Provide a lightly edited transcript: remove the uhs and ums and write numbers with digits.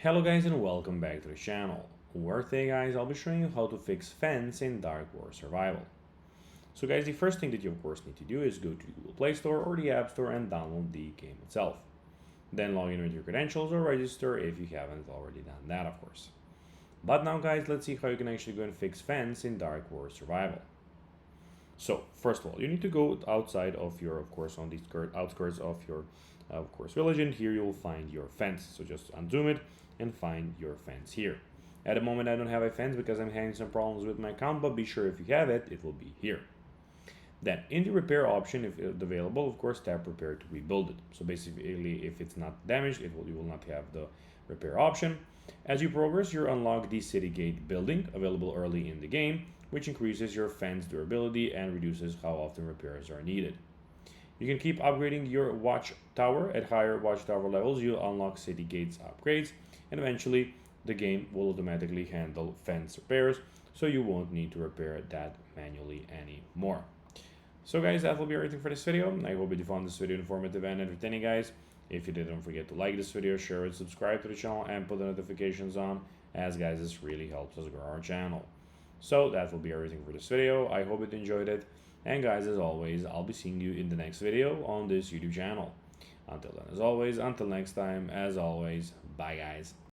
Hello guys and welcome back to the channel, where today guys I'll be showing you how to fix fence in Dark War Survival. So guys, the first thing that you of course need to do is go to Google Play Store or the App Store and download the game itself. Then log in with your credentials or register if you haven't already done that of course. But now guys, let's see how you can actually go and fix fence in Dark War Survival. So first of all, you need to go outside of your, of course, on the outskirts of your, of course, village, and here you'll find your fence. So just unzoom it and find your fence here. At the moment, I don't have a fence because I'm having some problems with my account, but be sure if you have it, it will be here. Then in the repair option, if it's available, of course, tap repair to rebuild it. So basically, if it's not damaged, you will not have the repair option. As you progress, you unlock the city gate building, available early in the game, which increases your fence durability and reduces how often repairs are needed. You can keep upgrading your watchtower. At higher watchtower levels, you'll unlock city gates upgrades, and eventually the game will automatically handle fence repairs, so you won't need to repair that manually anymore. So guys, that will be everything for this video. I hope you found this video informative and entertaining, guys. If you did, don't forget to like this video, share it, subscribe to the channel, and put the notifications on, as guys, this really helps us grow our channel. So that will be everything for this video. I hope you enjoyed it. And guys, as always, I'll be seeing you in the next video on this YouTube channel. Until then, as always, until next time, as always, bye guys.